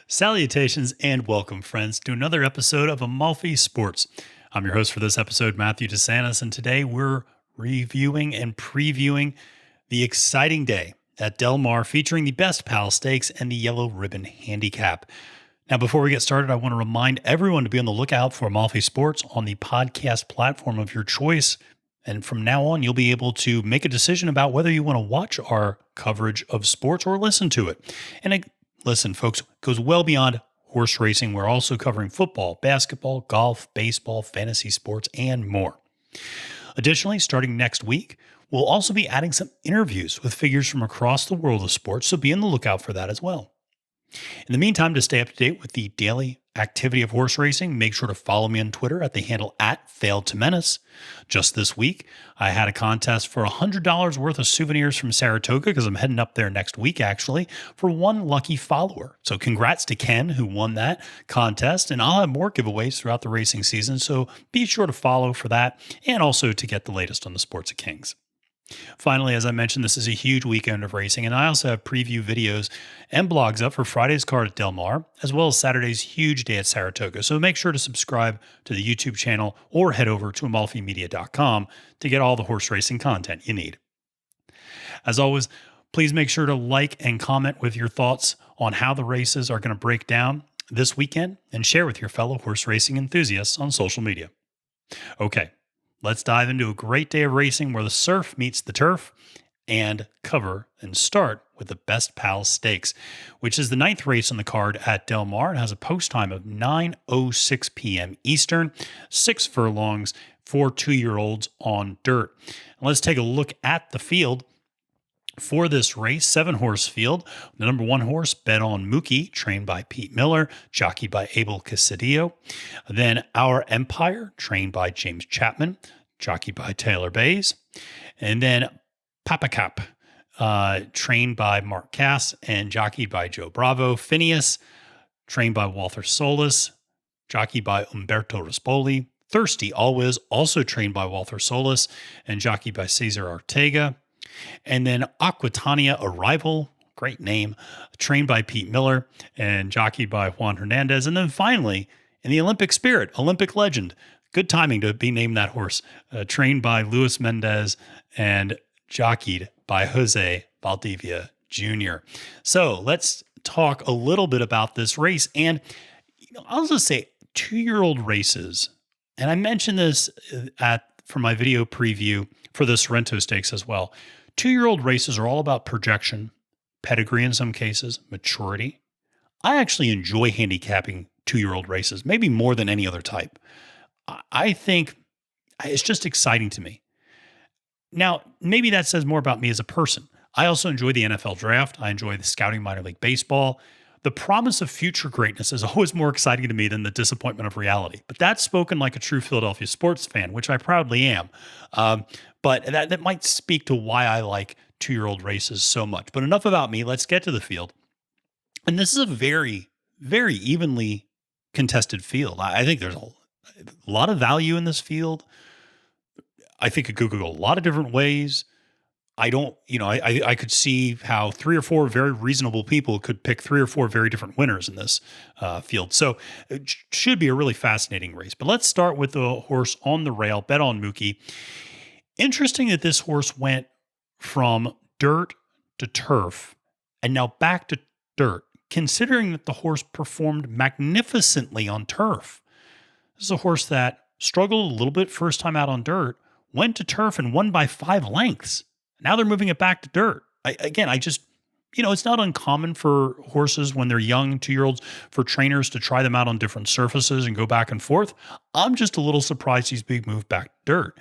Salutations and welcome, friends, to another episode of Amalfi Sports. I'm your host for this episode, Matthew DeSantis, and today we're reviewing and previewing the exciting day at Del Mar featuring the Best Pal Stakes and the Yellow Ribbon Handicap. Now, before we get started, I want to remind everyone to be on the lookout for Amalfi Sports on the podcast platform of your choice. And from now on, you'll be able to make a decision about whether you want to watch our coverage of sports or listen to it. And listen, folks, it goes well beyond horse racing. We're also covering football, basketball, golf, baseball, fantasy sports, and more. Additionally, starting next week, we'll also be adding some interviews with figures from across the world of sports, so be on the lookout for that as well. In the meantime, to stay up to date with the daily activity of horse racing, make sure to follow me on Twitter at the handle @FailedToMenace. Just this week, I had a contest for $100 worth of souvenirs from Saratoga because I'm heading up there next week, actually, for one lucky follower. So congrats to Ken, who won that contest, and I'll have more giveaways throughout the racing season, so be sure to follow for that and also to get the latest on the Sports of Kings. Finally, as I mentioned, this is a huge weekend of racing, and I also have preview videos and blogs up for Friday's card at Del Mar, as well as Saturday's huge day at Saratoga. So make sure to subscribe to the YouTube channel or head over to amalfimedia.com to get all the horse racing content you need. As always, please make sure to like and comment with your thoughts on how the races are going to break down this weekend and share with your fellow horse racing enthusiasts on social media. Okay. Let's dive into a great day of racing where the surf meets the turf and cover and start with the Best Pal Stakes, which is the 9th race on the card at Del Mar. It has a post time of 9:06 p.m. Eastern, 6 furlongs for 2-year-olds on dirt. And let's take a look at the field for this race. 7-horse field. The number 1 horse, Bet on Mookie, trained by Pete Miller, jockeyed by Abel Casadillo. Then Our Empire, trained by James Chapman, jockeyed by Taylor Bays. And then Papacap, trained by Mark Cass and jockeyed by Joe Bravo. Phineas, trained by Walter Solis, jockeyed by Umberto Rispoli. Thirsty Always, also trained by Walter Solis and jockeyed by Cesar Ortega. And then Aquatania Arrival, great name, trained by Pete Miller and jockeyed by Juan Hernandez. And then finally, in the Olympic Spirit, Olympic Legend, good timing to be named that horse, trained by Luis Mendez and jockeyed by Jose Valdivia Jr. So let's talk a little bit about this race. And I'll just say 2-year-old races, and I mentioned this for my video preview for the Sorrento Stakes as well. 2-year-old races are all about projection, pedigree in some cases, maturity. I actually enjoy handicapping 2-year-old races, maybe more than any other type. I think it's just exciting to me. Now, maybe that says more about me as a person. I also enjoy the NFL draft. I enjoy the scouting minor league baseball. The promise of future greatness is always more exciting to me than the disappointment of reality. But that's spoken like a true Philadelphia sports fan, which I proudly am. But that might speak to why I like 2-year-old races so much. But enough about me. Let's get to the field. And this is a very, very evenly contested field. I think there's a lot of value in this field. I think it could go a lot of different ways. I could see how 3 or 4 very reasonable people could pick 3 or 4 very different winners in this field. So it should be a really fascinating race. But let's start with the horse on the rail, Bet on Mookie. Interesting that this horse went from dirt to turf and now back to dirt, considering that the horse performed magnificently on turf. This is a horse that struggled a little bit first time out on dirt, went to turf and won by 5 lengths. Now they're moving it back to dirt. It's not uncommon for horses when they're young, 2-year-olds, for trainers to try them out on different surfaces and go back and forth. I'm just a little surprised he's being moved back to dirt.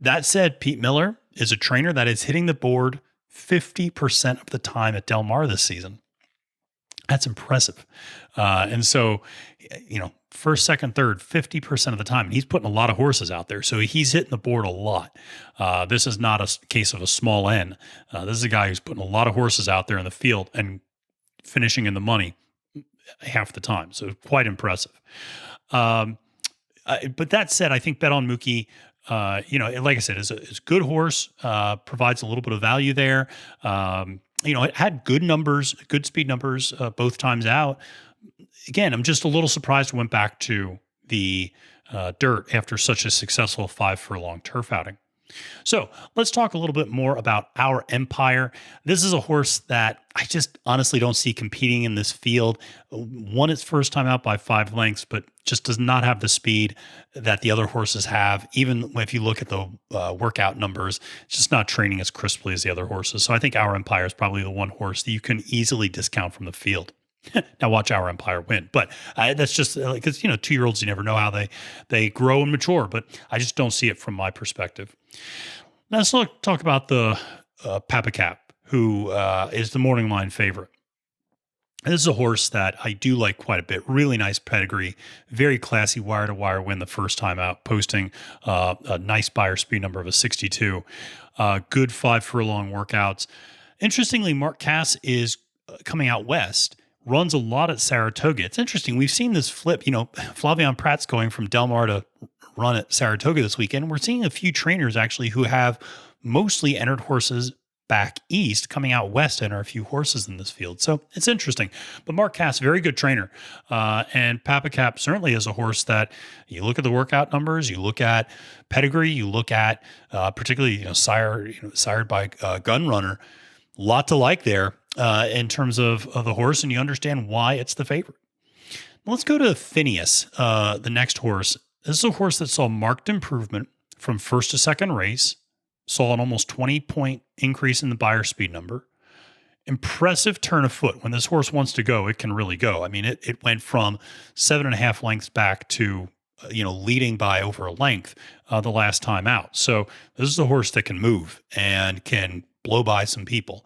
That said, Pete Miller is a trainer that is hitting the board 50% of the time at Del Mar this season. That's impressive. And so, first, second, third, 50% of the time. And he's putting a lot of horses out there. So he's hitting the board a lot. This is not a case of a small N. This is a guy who's putting a lot of horses out there in the field and finishing in the money half the time. So quite impressive. But that said, I think Bet on Mookie Like I said, it's a good horse, provides a little bit of value there. It had good numbers, good speed numbers both times out. Again, I'm just a little surprised it went back to the dirt after such a successful 5 furlong turf outing. So let's talk a little bit more about Our Empire. This is a horse that I just honestly don't see competing in this field. Won its first time out by 5 lengths, but just does not have the speed that the other horses have. Even if you look at the workout numbers, it's just not training as crisply as the other horses. So I think Our Empire is probably the one horse that you can easily discount from the field. Now watch Our Empire win, but that's just because 2-year-olds, you never know how they grow and mature. But I just don't see it from my perspective. Now let's talk about the Papa Cap, who is the morning line favorite. And this is a horse that I do like quite a bit. Really nice pedigree, very classy wire-to-wire win the first time out, posting a nice buyer speed number of a 62. Good 5 furlong workouts. Interestingly, Mark Cass is coming out west. Runs a lot at Saratoga. It's interesting. We've seen this flip. Flavien Prat's going from Del Mar to run at Saratoga this weekend. We're seeing a few trainers actually who have mostly entered horses back east coming out west to enter a few horses in this field. So it's interesting. But Mark Cass, very good trainer. And Papa Cap certainly is a horse that you look at the workout numbers, you look at pedigree, you look at particularly, sired by Gun Runner. A lot to like there in terms of the horse, and you understand why it's the favorite. Let's go to Phineas, the next horse. This is a horse that saw marked improvement from first to second race, saw an almost 20-point increase in the buyer speed number. Impressive turn of foot. When this horse wants to go, it can really go. I mean, it went from 7.5 lengths back to leading by over a length the last time out. So this is a horse that can move and can blow by some people.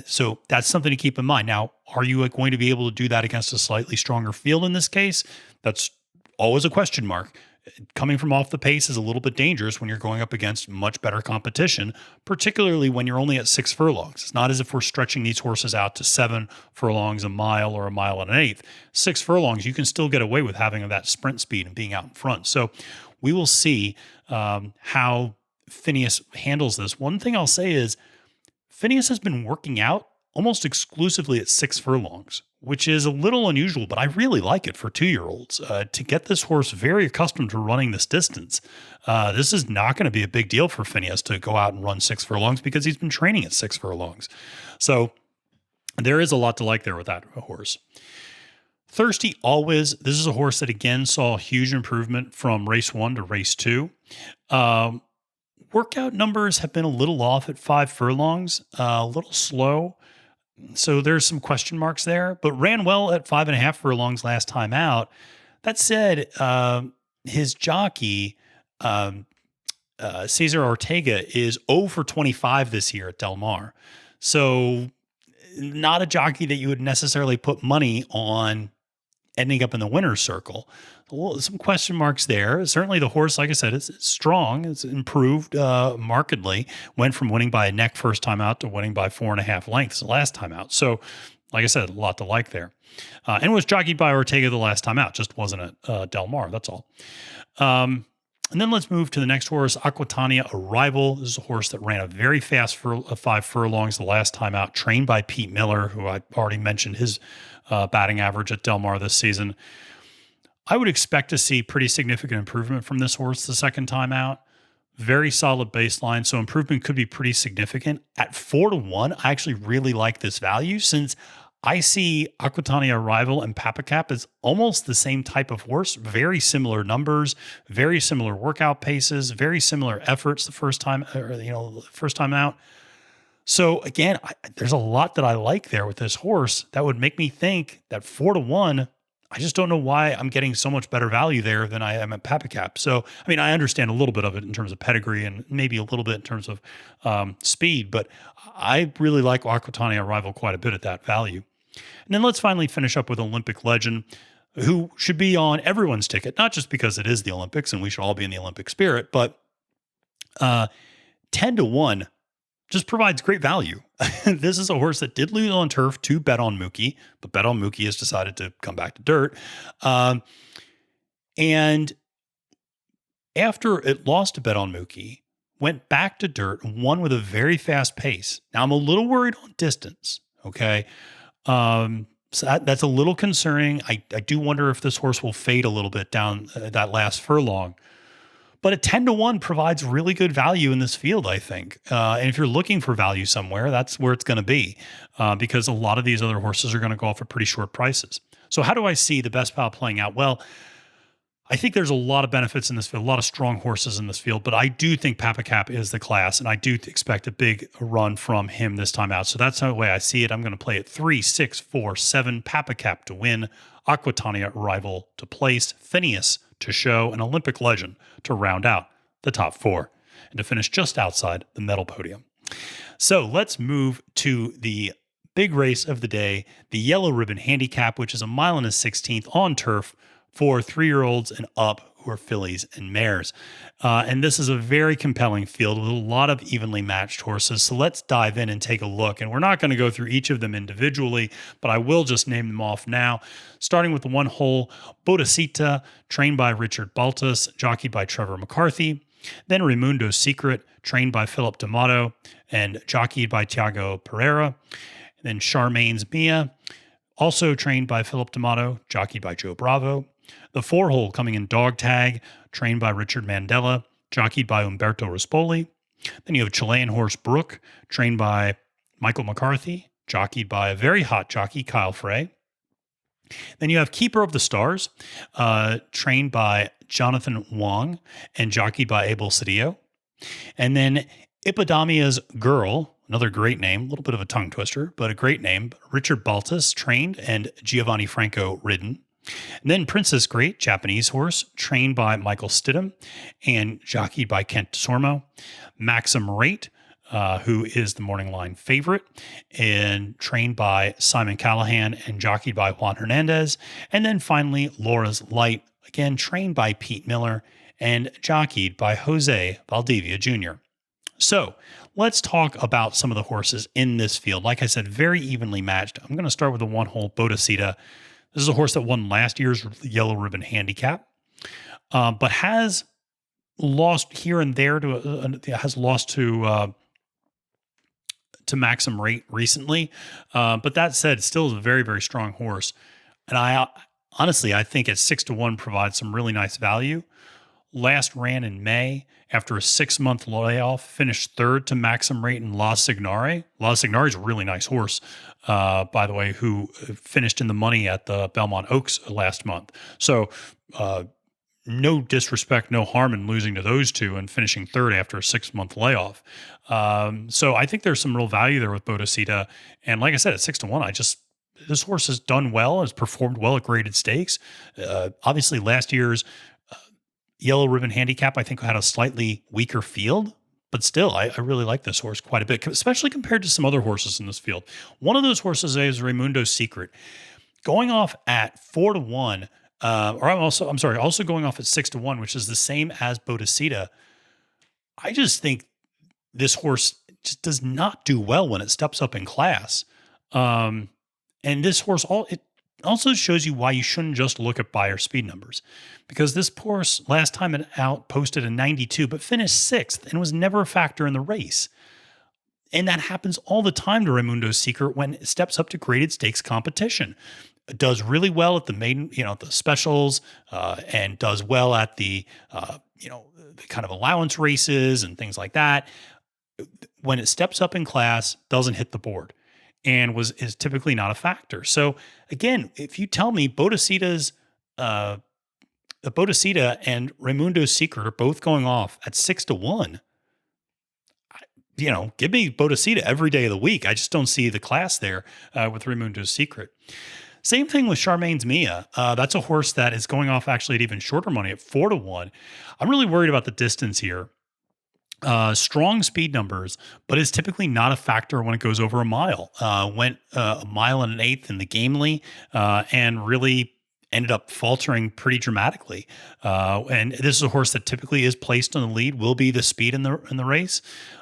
So that's something to keep in mind. Now, are you going to be able to do that against a slightly stronger field in this case? That's always a question mark. Coming from off the pace is a little bit dangerous when you're going up against much better competition, particularly when you're only at 6 furlongs. It's not as if we're stretching these horses out to 7 furlongs, a mile, or a mile and an eighth. 6 furlongs, you can still get away with having that sprint speed and being out in front. So we will see how Phineas handles this. One thing I'll say is Phineas has been working out almost exclusively at 6 furlongs, which is a little unusual, but I really like it for 2-year-olds. To get this horse very accustomed to running this distance, this is not going to be a big deal for Phineas to go out and run 6 furlongs because he's been training at 6 furlongs. So there is a lot to like there with that horse. Thirsty Always. This is a horse that again saw a huge improvement from race 1 to race 2. Workout numbers have been a little off at 5 furlongs, a little slow. So there's some question marks there, but ran well at 5.5 furlongs last time out. That said, his jockey, Cesar Ortega, is 0 for 25 this year at Del Mar. So not a jockey that you would necessarily put money on ending up in the winner's circle. Well, some question marks there. Certainly the horse, like I said, it's strong. It's improved markedly. Went from winning by a neck first time out to winning by 4.5 lengths the last time out. So, like I said, a lot to like there. And was jockeyed by Ortega the last time out. Just wasn't at Del Mar. That's all. And then let's move to the next horse, Aquatania Arrival. This is a horse that ran a very fast 5 furlongs the last time out, trained by Pete Miller, who I already mentioned his batting average at Del Mar this season. I would expect to see pretty significant improvement from this horse the second time out. Very solid baseline, so improvement could be pretty significant. At 4-1, I actually really like this value since I see Aquatania Arrival and Papa Cap as almost the same type of horse. Very similar numbers, very similar workout paces, very similar efforts the first time out. So again, there's a lot that I like there with this horse that would make me think that 4-1. I just don't know why I'm getting so much better value there than I am at Papa Cap. So, I mean, I understand a little bit of it in terms of pedigree and maybe a little bit in terms of speed, but I really like Aquatania Arrival quite a bit at that value. And then let's finally finish up with Olympic Legend, who should be on everyone's ticket, not just because it is the Olympics and we should all be in the Olympic spirit, but 10-1 just provides great value. This is a horse that did lose on turf to Bet on Mookie, but Bet on Mookie has decided to come back to dirt. And After it lost a bet on Mookie, went back to dirt and won with a very fast pace. Now I'm a little worried on distance. Okay. So that's a little concerning. I do wonder if this horse will fade a little bit down that last furlong. But a 10-1 provides really good value in this field, I think. And if you're looking for value somewhere, that's where it's going to be because a lot of these other horses are going to go off at pretty short prices. So how do I see the best pal playing out? Well, I think there's a lot of benefits in this field, a lot of strong horses in this field, but I do think Papacap is the class, and I do expect a big run from him this time out. So that's the way I see it. I'm going to play it 3, 6, 4, 7, Papacap to win, Aquatania Arrival to place, Phineas to show, an Olympic legend to round out the top 4 and to finish just outside the medal podium. So let's move to the big race of the day, the Yellow Ribbon Handicap, which is a 1.16 miles on turf for 3-year-olds and up who are fillies and mares. And this is a very compelling field with a lot of evenly matched horses. So let's dive in and take a look. And we're not going to go through each of them individually, but I will just name them off now. Starting with the 1-hole, Bodacita, trained by Richard Baltas, jockeyed by Trevor McCarthy. Then Raymundo's Secret, trained by Philip D'Amato and jockeyed by Tiago Pereira. And then Charmaine's Mia, also trained by Philip D'Amato, jockeyed by Joe Bravo. The 4-hole coming in Dog Tag, trained by Richard Mandela, jockeyed by Umberto Rispoli. Then you have Chilean horse Brook, trained by Michael McCarthy, jockeyed by a very hot jockey, Kyle Frey. Then you have Keeper of the Stars, trained by Jonathan Wong and jockeyed by Abel Cedillo. And then Ipidamia's Girl, another great name, a little bit of a tongue twister, but a great name, Richard Baltas, trained, and Giovanni Franco, ridden. And then Princess Great, Japanese horse, trained by Michael Stidham and jockeyed by Kent Sormo. Maxim Rate, who is the morning line favorite, and trained by Simon Callahan and jockeyed by Juan Hernandez. And then finally, Laura's Light, again trained by Pete Miller and jockeyed by Jose Valdivia Jr. So let's talk about some of the horses in this field. Like I said, very evenly matched. I'm going to start with the 1-hole Bodacita. This is a horse that won last year's Yellow Ribbon Handicap, but has lost here and there to Maxim Rate recently. But that said, still is a very, very strong horse. And I think at 6-1 provides some really nice value. Last ran in May after a 6-month layoff, finished third to Maxim Rate and La Signare. La Signare is a really nice horse, by the way, who finished in the money at the Belmont Oaks last month. So no disrespect, no harm in losing to those two and finishing third after a 6-month layoff. So I think there's some real value there with Bodacita. And like I said, at 6-1, this horse has done well, has performed well at graded stakes. Obviously, last year's Yellow Ribbon Handicap, I think, had a slightly weaker field, but still, I really like this horse quite a bit, especially compared to some other horses in this field. One of those horses is Raymundo's Secret. Going off at 4-1, also going off at 6-1, which is the same as Bodacita. I just think this horse just does not do well when it steps up in class. And this horse, it also shows you why you shouldn't just look at buyer speed numbers, because this horse last time it out posted a 92, but finished 6th and was never a factor in the race. And that happens all the time to Raymundo's Secret when it steps up to graded stakes competition. It does really well at the maiden, the specials, and does well at the kind of allowance races and things like that. When it steps up in class, doesn't hit the board. And is typically not a factor. So again, if you tell me Bodacita and Raymundo's Secret are both going off at 6-1, give me Bodacita every day of the week. I just don't see the class there with Raymundo's Secret. Same thing with Charmaine's Mia. That's a horse that is going off actually at even shorter money at 4-1. I'm really worried about the distance here. Strong speed numbers, but is typically not a factor when it goes over a mile. Went a mile and an eighth in the Gamely, and really ended up faltering pretty dramatically. And this is a horse that typically is placed on the lead, will be the speed in the race.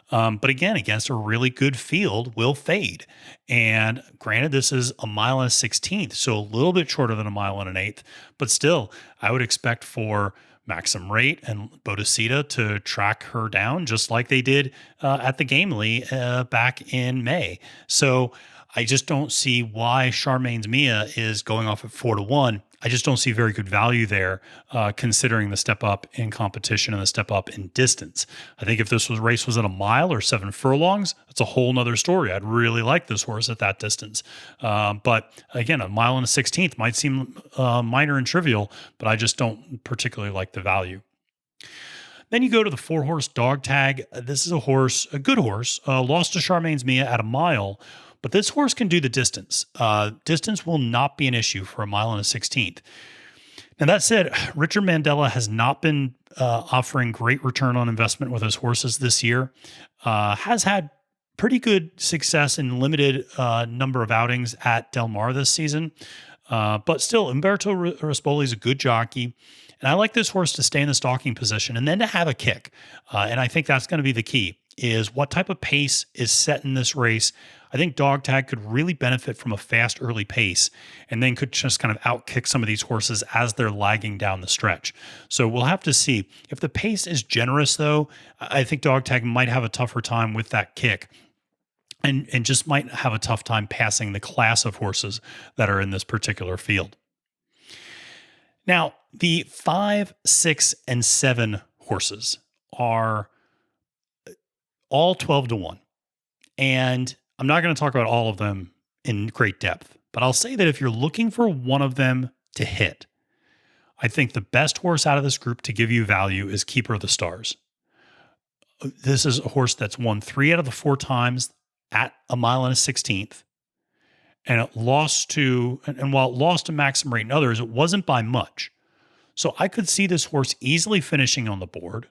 But again, against a really good field, will fade. And granted, this is a mile and a 16th, so a little bit shorter than a mile and an eighth, but still, I would expect for Maxim Rate and Bodicita to track her down, just like they did at the Gamely back in May. So I just don't see why Charmaine's Mia is going off at 4-1. I just don't see very good value there, considering the step up in competition and the step up in distance. I think if this race was at a mile or 7 furlongs, that's a whole nother story. I'd really like this horse at that distance. But again, a mile and a 16th might seem minor and trivial, but I just don't particularly like the value. Then you go to the 4-horse dog tag. This is a good horse, lost to Charmaine's Mia at a mile, but this horse can do the distance. Distance will not be an issue for a mile and a 16th. Now, that said, Richard Mandela has not been offering great return on investment with his horses this year. Has had pretty good success in limited number of outings at Del Mar this season. But still, Umberto Rispoli is a good jockey. And I like this horse to stay in the stalking position and then to have a kick. And I think that's going to be the key, is what type of pace is set in this race. I think dog tag could really benefit from a fast early pace and then could just kind of outkick some of these horses as they're lagging down the stretch. So we'll have to see. If the pace is generous, though, I think dog tag might have a tougher time with that kick and just might have a tough time passing the class of horses that are in this particular field. Now, the 5, 6, and 7 horses are all 12-1. And I'm not going to talk about all of them in great depth, but I'll say that if you're looking for one of them to hit, I think the best horse out of this group to give you value is Keeper of the Stars. This is a horse that's won 3 out of the 4 times at a mile and a 16th. And it lost to, and while it lost to Maxim Rate and others, it wasn't by much. So I could see this horse easily finishing on the board.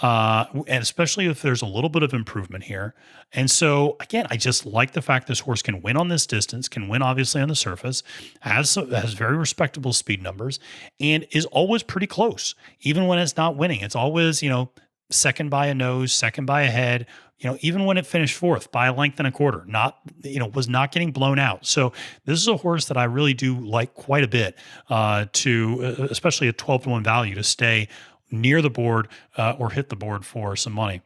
And especially if there's a little bit of improvement here. And so, again, I just like the fact this horse can win on this distance, can win obviously on the surface, has very respectable speed numbers, and is always pretty close. Even when it's not winning, it's always, second by a nose, second by a head, even when it finished 4th by a length and a quarter, was not getting blown out. So this is a horse that I really do like quite a bit, especially at 12-1 value, to stay near the board or hit the board for some money.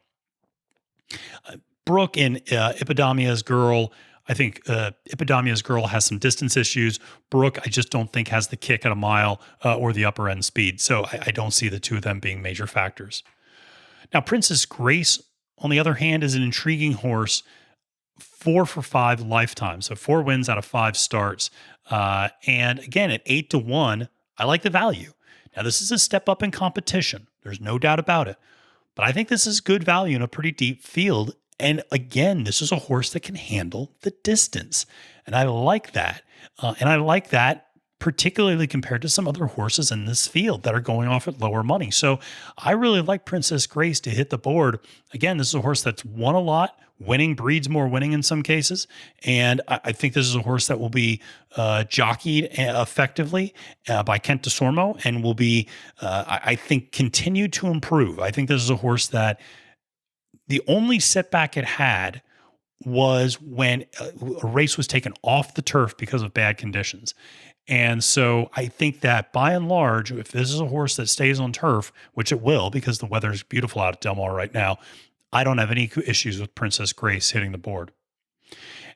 Brooke in Ipidamia's Girl. I think Ipidamia's Girl has some distance issues. Brooke, I just don't think has the kick at a mile or the upper end speed. So I don't see the two of them being major factors. Now, Princess Grace, on the other hand, is an intriguing horse. 4 for 5 lifetime. So 4 wins out of 5 starts. And again, at 8-1, I like the value. Now, this is a step up in competition. There's no doubt about it. But I think this is good value in a pretty deep field. And again, this is a horse that can handle the distance. And I like that. Particularly compared to some other horses in this field that are going off at lower money. So I really like Princess Grace to hit the board. Again, this is a horse that's won a lot. Winning breeds more winning in some cases. And I think this is a horse that will be jockeyed effectively by Kent DeSormo and will be, I think, continue to improve. I think this is a horse that the only setback it had was when a race was taken off the turf because of bad conditions. And so I think that by and large, if this is a horse that stays on turf, which it will because the weather is beautiful out at Del Mar right now, I don't have any issues with Princess Grace hitting the board.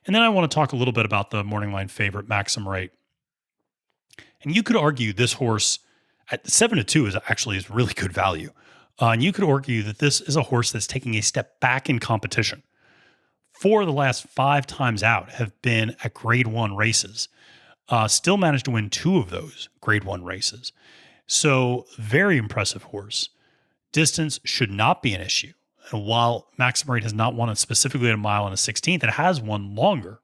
And then I want to talk a little bit about the morning line favorite, Maxim Rate. And you could argue this horse at 7-2 is really good value. And you could argue that this is a horse that's taking a step back in competition. 4 of the last 5 times out have been at Grade 1 races. Still managed to win 2 of those Grade 1 races. So very impressive horse. Distance should not be an issue. And while Maxim Rate has not won it specifically at a mile and a 16th, it has won longer.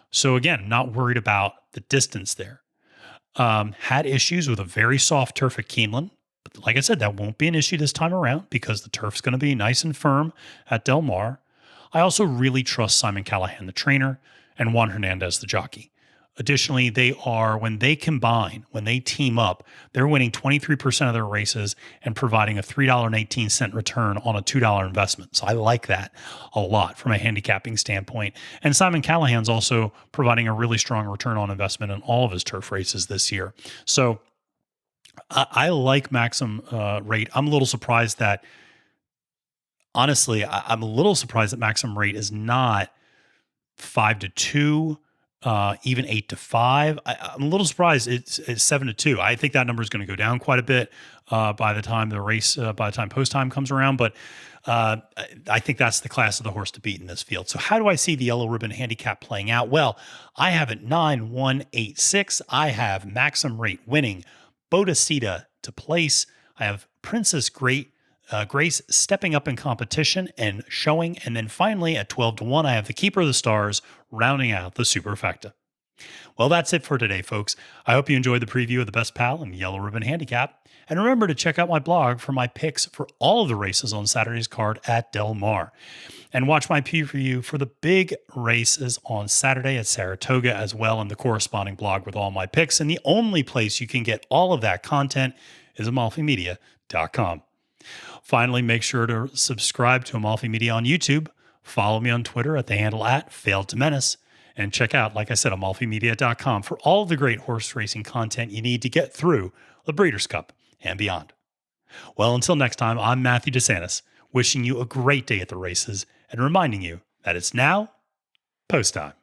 So again, not worried about the distance there. Had issues with a very soft turf at Keeneland. But like I said, that won't be an issue this time around because the turf's going to be nice and firm at Del Mar. I also really trust Simon Callahan, the trainer, and Juan Hernandez, the jockey. Additionally, when they combine, when they team up, they're winning 23% of their races and providing a $3.18 return on a $2 investment. So I like that a lot from a handicapping standpoint. And Simon Callahan's also providing a really strong return on investment in all of his turf races this year. So I like Maxim rate. I'm a little surprised that, honestly, I'm a little surprised that Maxim rate is not 5-2, even 8-5. I'm a little surprised it's 7-2. I think that number is going to go down quite a bit by the time the race, by the time post time comes around. But I think that's the class of the horse to beat in this field. So how do I see the yellow ribbon handicap playing out? Well, I have it 9-1-8-6. I have Maxim rate winning, Bodacita to place. I have Princess Grace stepping up in competition and showing. And then finally at 12-1, I have the Keeper of the Stars rounding out the superfecta. Well, that's it for today, folks. I hope you enjoyed the preview of the Best Pal and Yellow Ribbon Handicap. And remember to check out my blog for my picks for all of the races on Saturday's card at Del Mar. And watch my preview for the big races on Saturday at Saratoga as well in the corresponding blog with all my picks. And the only place you can get all of that content is amalfimedia.com. Finally, make sure to subscribe to Amalfi Media on YouTube. Follow me on Twitter at the handle @FailedToMenace. And check out, like I said, amalfimedia.com for all of the great horse racing content you need to get through the Breeders' Cup and beyond. Well, until next time, I'm Matthew DeSantis, wishing you a great day at the races and reminding you that it's now post time.